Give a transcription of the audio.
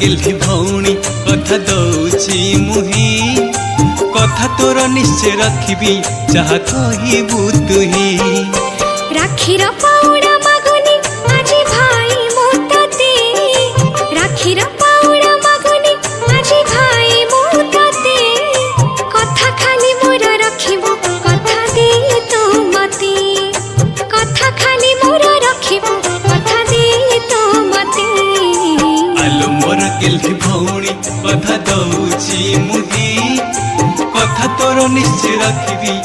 गेल्ही भौणी कथा दौची मुही कथा तोर निश्चय रखिबी जहा कहबू तुही राखीर पाउडा मागुनी आजी भाई मोतते राखीर पाउडा मागुनी आजी भाई मोतते कथा खाली मोर रखिबो कथा दे तो मते कथा खाली मोर रखिबो कथा दे तो मते आलो मोर गेल्ही भौणी कथा दौची मुही कथा तोर निश्चय रखिबी